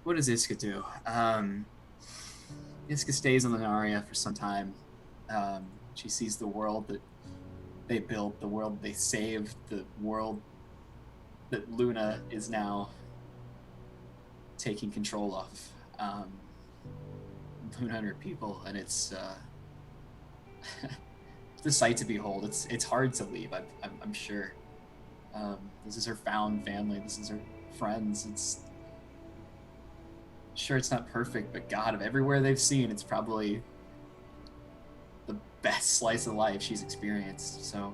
What does Iska do? Iska stays on Lunaria for some time. She sees the world that they built, the world they saved, the world that Luna is now taking control of. Luna and her people, and it's it's a sight to behold. It's hard to leave. I'm sure. This is her found family. This is her friends. It's sure it's not perfect, but God, of everywhere they've seen, it's probably the best slice of life she's experienced. So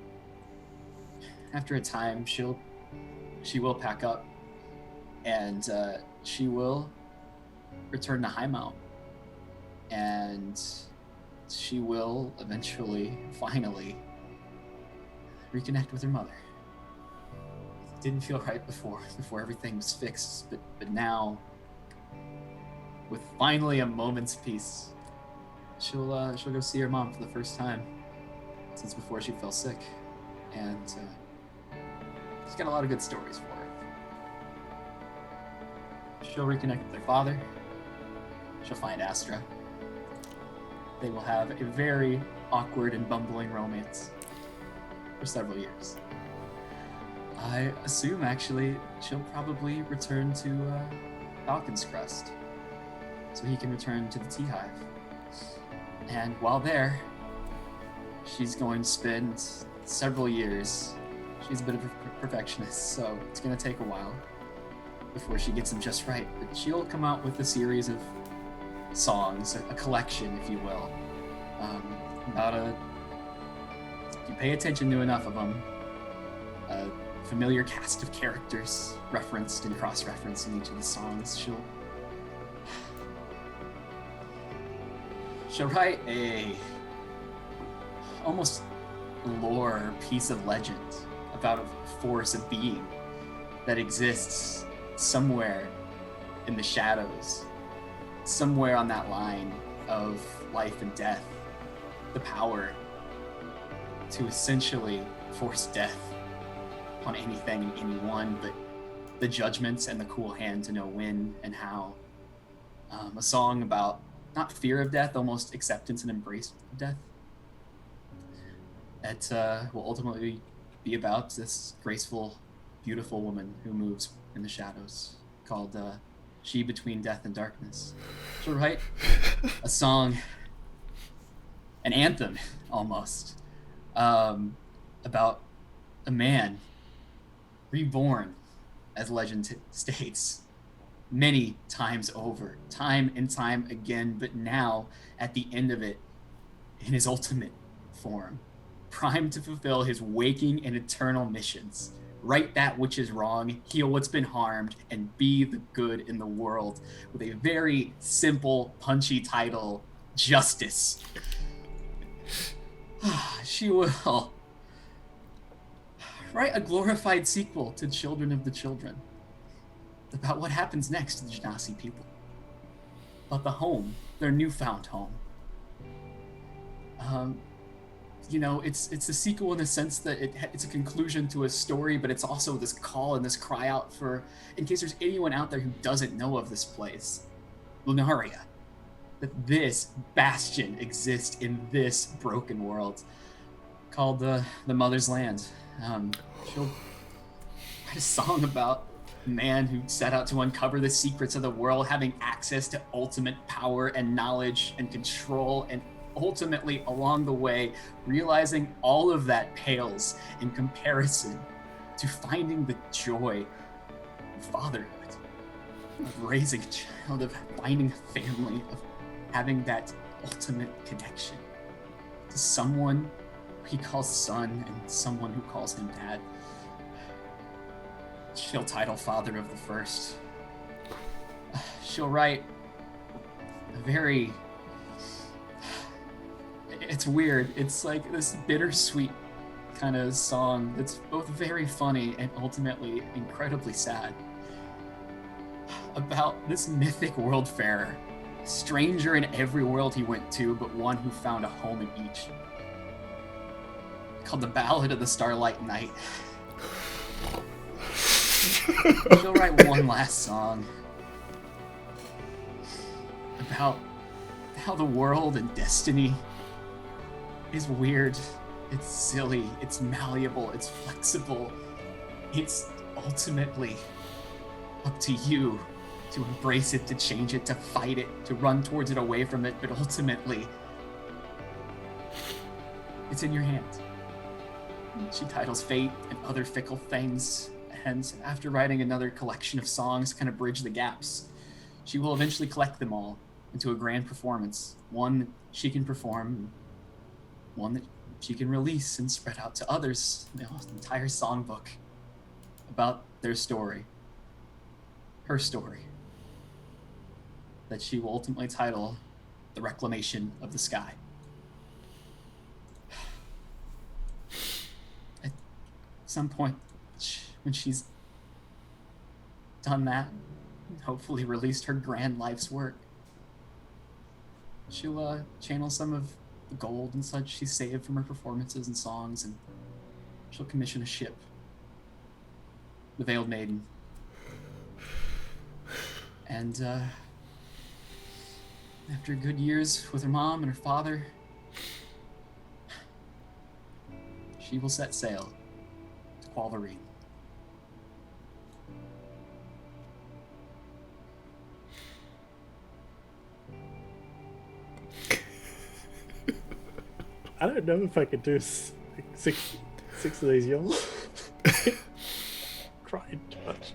after a time, she will pack up, and she will return to Highmount, and she will eventually, finally, reconnect with her mother. It didn't feel right before everything was fixed, but now, with finally a moment's peace, she'll go see her mom for the first time since before she fell sick, and she's got a lot of good stories for her. She'll reconnect with her father. She'll find Astra. They will have a very awkward and bumbling romance for several years. I assume, actually, she'll probably return to Falcon's Crest so he can return to the Tea Hive. And while there, she's going to spend several years. She's a bit of a perfectionist, so it's going to take a while before she gets them just right. But she'll come out with a series of songs, a collection, if you will, if you pay attention to enough of them, a familiar cast of characters referenced and cross-referenced in each of the songs. She'll write a almost lore piece of legend about a force of being that exists somewhere in the shadows, somewhere on that line of life and death, the power to essentially force death on anything and anyone, but the judgments and the cool hand to know when and how. A song about not fear of death, almost acceptance and embrace of death. That will ultimately be about this graceful, beautiful woman who moves in the shadows, called She Between Death and Darkness. She'll write a song, an anthem almost, about a man reborn, as legend states, many times over, time and time again, but now, at the end of it, in his ultimate form, primed to fulfill his waking and eternal missions. Right that which is wrong, heal what's been harmed, and be the good in the world, with a very simple, punchy title, Justice. She will write a glorified sequel to Children of the Children, about what happens next to the Genasi people, about the home, their newfound home. It's a sequel in the sense that it's a conclusion to a story, but it's also this call and this cry out for, in case there's anyone out there who doesn't know of this place, Lunaria, that this bastion exists in this broken world called the Mother's Land. She'll write a song about a man who set out to uncover the secrets of the world, having access to ultimate power and knowledge and control, and ultimately along the way realizing all of that pales in comparison to finding the joy of fatherhood, of raising a child, of finding a family, of having that ultimate connection to someone he calls son and someone who calls him dad. She'll title Father of the First. She'll write a very... It's weird. It's like this bittersweet kind of song that's both very funny and ultimately incredibly sad. About this mythic worldfarer, stranger in every world he went to, but one who found a home in each. Called The Ballad of the Starlight Knight. She'll write one last song about how the world and destiny is weird, it's silly, it's malleable, it's flexible. It's ultimately up to you to embrace it, to change it, to fight it, to run towards it, away from it, but ultimately, it's in your hands. She titles Fate and Other Fickle Things, and after writing another collection of songs to kind of bridge the gaps, she will eventually collect them all into a grand performance, one she can perform, one that she can release and spread out to others, the entire songbook about their story, her story, that she will ultimately title The Reclamation of the Sky. At some point, when she's done that, and hopefully released her grand life's work, she'll channel some of the gold and such she saved from her performances and songs, and she'll commission a ship, the Veiled Maiden. And after good years with her mom and her father, she will set sail to Qualvarine. I don't know if I could do six of these, y'all. Crying too much.